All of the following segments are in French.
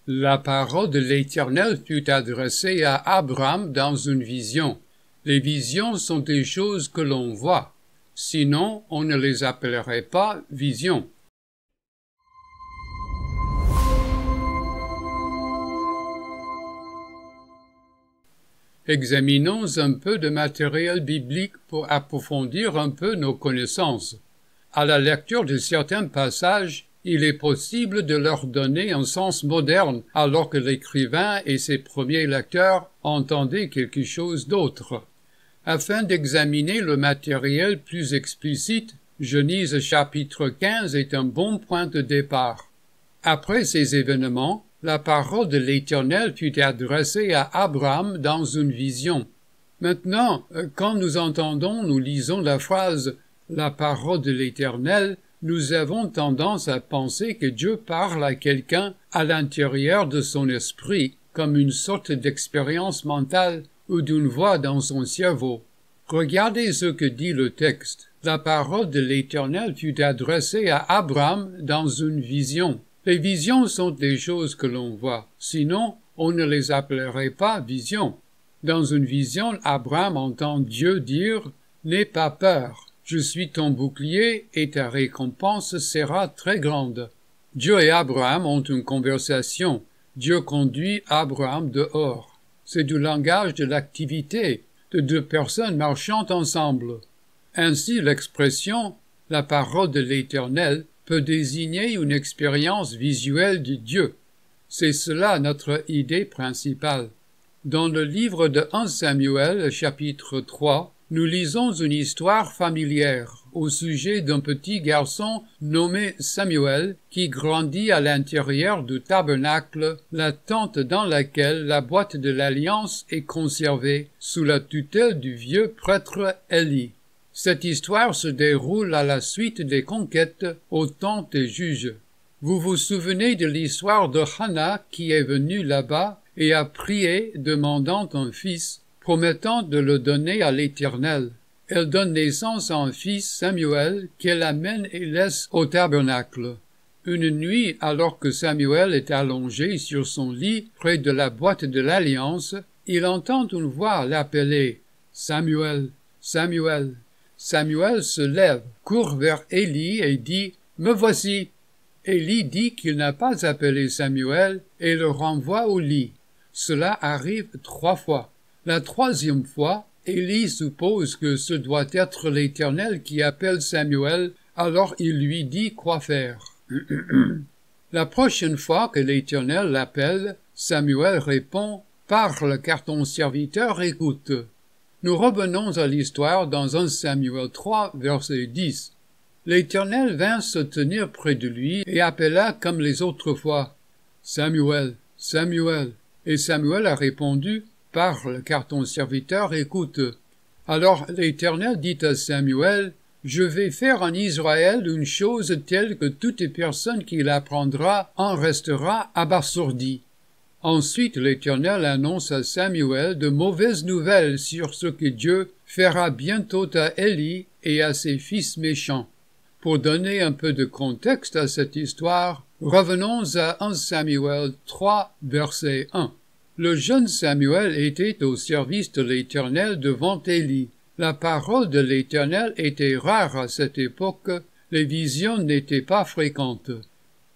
La parole de l'Éternel fut adressée à Abraham dans une vision. Les visions sont des choses que l'on voit. Sinon, on ne les appellerait pas visions. Examinons un peu de matériel biblique pour approfondir un peu nos connaissances. À la lecture de certains passages, il est possible de leur donner un sens moderne, alors que l'écrivain et ses premiers lecteurs entendaient quelque chose d'autre. Afin d'examiner le matériel plus explicite, Genèse chapitre 15 est un bon point de départ. Après ces événements, la parole de l'Éternel fut adressée à Abraham dans une vision. Maintenant, quand nous lisons la phrase « la parole de l'Éternel », nous avons tendance à penser que Dieu parle à quelqu'un à l'intérieur de son esprit, comme une sorte d'expérience mentale ou d'une voix dans son cerveau. Regardez ce que dit le texte. La parole de l'Éternel fut adressée à Abraham dans une vision. Les visions sont des choses que l'on voit. Sinon, on ne les appellerait pas visions. Dans une vision, Abraham entend Dieu dire « N'aie pas peur. Je suis ton bouclier et ta récompense sera très grande. » Dieu et Abraham ont une conversation. Dieu conduit Abraham dehors. C'est du langage de l'activité, de deux personnes marchant ensemble. Ainsi, l'expression « la parole de l'Éternel » peut désigner une expérience visuelle de Dieu. C'est cela notre idée principale. Dans le livre de 1 Samuel, chapitre 3, nous lisons une histoire familière au sujet d'un petit garçon nommé Samuel qui grandit à l'intérieur du tabernacle, la tente dans laquelle la boîte de l'Alliance est conservée sous la tutelle du vieux prêtre Élie. Cette histoire se déroule à la suite des conquêtes au temps des juges. Vous vous souvenez de l'histoire de Hannah qui est venue là-bas et a prié demandant un fils, promettant de le donner à l'Éternel. Elle donne naissance à un fils, Samuel, qu'elle amène et laisse au tabernacle. Une nuit, alors que Samuel est allongé sur son lit près de la boîte de l'Alliance, il entend une voix l'appeler « Samuel, Samuel ». Samuel se lève, court vers Élie et dit « Me voici ». Élie dit qu'il n'a pas appelé Samuel et le renvoie au lit. Cela arrive 3 fois. La 3e fois, Élie suppose que ce doit être l'Éternel qui appelle Samuel, alors il lui dit quoi faire. La prochaine fois que l'Éternel l'appelle, Samuel répond « Parle, car ton serviteur écoute ». Nous revenons à l'histoire dans 1 Samuel 3, verset 10. L'Éternel vint se tenir près de lui et appela comme les autres fois « Samuel, Samuel ». Et Samuel a répondu « Parle, car ton serviteur écoute ». Alors l'Éternel dit à Samuel « Je vais faire en Israël une chose telle que toute personne qui l'apprendra en restera abasourdie. » Ensuite l'Éternel annonce à Samuel de mauvaises nouvelles sur ce que Dieu fera bientôt à Élie et à ses fils méchants. Pour donner un peu de contexte à cette histoire, revenons à 1 Samuel 3, verset 1. Le jeune Samuel était au service de l'Éternel devant Élie. La parole de l'Éternel était rare à cette époque, les visions n'étaient pas fréquentes.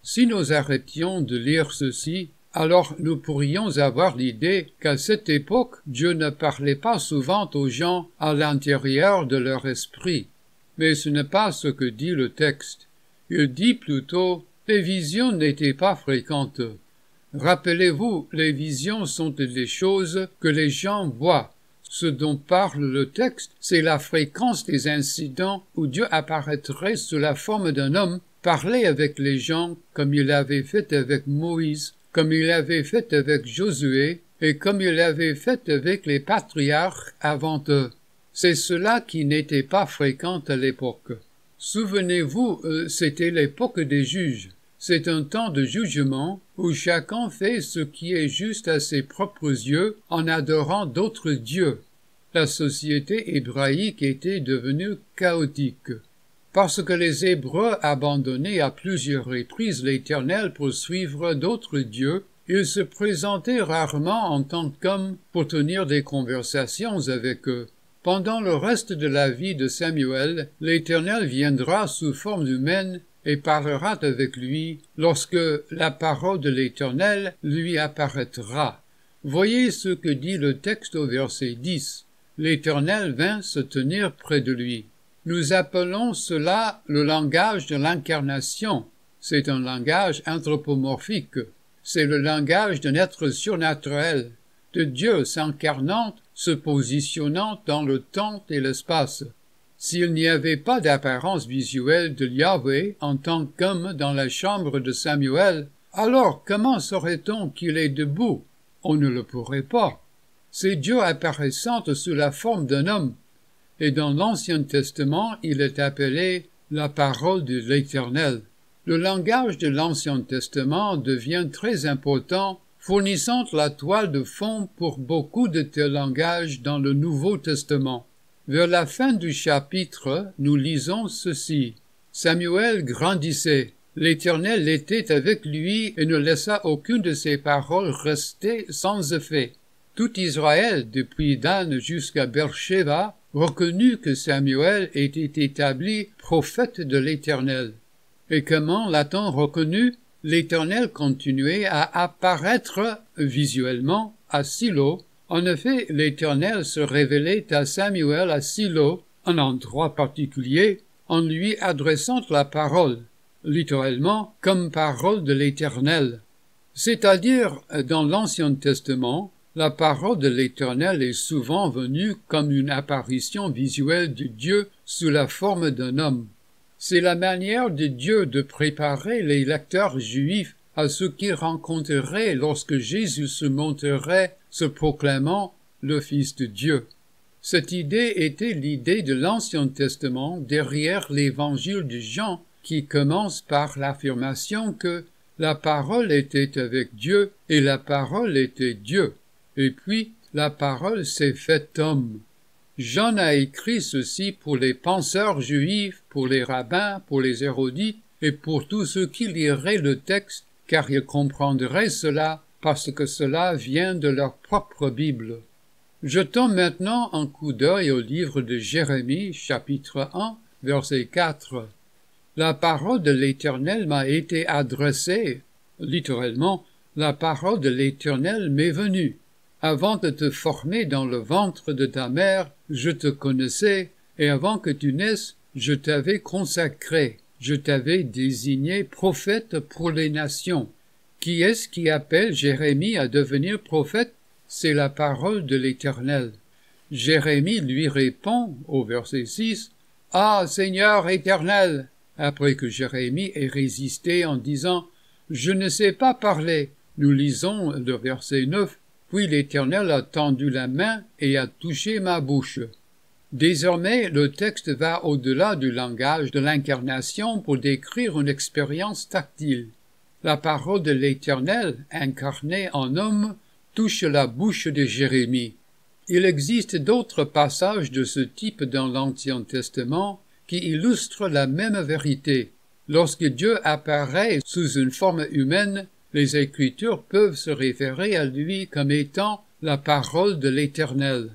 Si nous arrêtions de lire ceci, alors nous pourrions avoir l'idée qu'à cette époque, Dieu ne parlait pas souvent aux gens à l'intérieur de leur esprit. Mais ce n'est pas ce que dit le texte. Il dit plutôt « les visions n'étaient pas fréquentes ». Rappelez-vous, les visions sont des choses que les gens voient. Ce dont parle le texte, c'est la fréquence des incidents où Dieu apparaîtrait sous la forme d'un homme, parler avec les gens comme il avait fait avec Moïse, comme il avait fait avec Josué et comme il avait fait avec les patriarches avant eux. C'est cela qui n'était pas fréquent à l'époque. Souvenez-vous, c'était l'époque des juges. C'est un temps de jugement où chacun fait ce qui est juste à ses propres yeux en adorant d'autres dieux. La société hébraïque était devenue chaotique. Parce que les Hébreux abandonnaient à plusieurs reprises l'Éternel pour suivre d'autres dieux, Il se présentait rarement en tant qu'homme pour tenir des conversations avec eux. Pendant le reste de la vie de Samuel, l'Éternel viendra sous forme humaine et parlera avec lui lorsque la parole de l'Éternel lui apparaîtra. Voyez ce que dit le texte au verset 10. L'Éternel vint se tenir près de lui. Nous appelons cela le langage de l'incarnation. C'est un langage anthropomorphique. C'est le langage d'un être surnaturel, de Dieu s'incarnant, se positionnant dans le temps et l'espace. S'il n'y avait pas d'apparence visuelle de Yahweh en tant qu'homme dans la chambre de Samuel, alors comment saurait-on qu'il est debout? On ne le pourrait pas. C'est Dieu apparaissant sous la forme d'un homme, et dans l'Ancien Testament, il est appelé la parole de l'Éternel. Le langage de l'Ancien Testament devient très important, fournissant la toile de fond pour beaucoup de tels langages dans le Nouveau Testament. Vers la fin du chapitre, nous lisons ceci. Samuel grandissait. L'Éternel était avec lui et ne laissa aucune de ses paroles rester sans effet. Tout Israël, depuis Dan jusqu'à Beersheba, reconnut que Samuel était établi prophète de l'Éternel. Et comment l'a-t-on reconnu? L'Éternel continuait à apparaître visuellement à Silo. En effet, l'Éternel se révélait à Samuel à Silo, un endroit particulier, en lui adressant la parole, littéralement comme parole de l'Éternel. C'est-à-dire, dans l'Ancien Testament, la parole de l'Éternel est souvent venue comme une apparition visuelle de Dieu sous la forme d'un homme. C'est la manière de Dieu de préparer les lecteurs juifs à ce qu'ils rencontreraient lorsque Jésus se montrerait, se proclamant le Fils de Dieu. Cette idée était l'idée de l'Ancien Testament derrière l'Évangile de Jean, qui commence par l'affirmation que la parole était avec Dieu et la parole était Dieu. Et puis, la parole s'est faite homme. Jean a écrit ceci pour les penseurs juifs, pour les rabbins, pour les érudites et pour tous ceux qui liraient le texte, car ils comprendraient cela parce que cela vient de leur propre Bible. Jetons maintenant un coup d'œil au livre de Jérémie, chapitre 1, verset 4. La parole de l'Éternel m'a été adressée. Littéralement, la parole de l'Éternel m'est venue. Avant de te former dans le ventre de ta mère, je te connaissais, et avant que tu naisses, je t'avais consacré, je t'avais désigné prophète pour les nations. Qui est-ce qui appelle Jérémie à devenir prophète? C'est la parole de l'Éternel. Jérémie lui répond, au verset 6, « Ah, Seigneur éternel !» Après que Jérémie ait résisté en disant, « Je ne sais pas parler », nous lisons le verset 9, puis l'Éternel a tendu la main et a touché ma bouche. Désormais, le texte va au-delà du langage de l'incarnation pour décrire une expérience tactile. La parole de l'Éternel, incarnée en homme, touche la bouche de Jérémie. Il existe d'autres passages de ce type dans l'Ancien Testament qui illustrent la même vérité. Lorsque Dieu apparaît sous une forme humaine, les Écritures peuvent se référer à lui comme étant la parole de l'Éternel.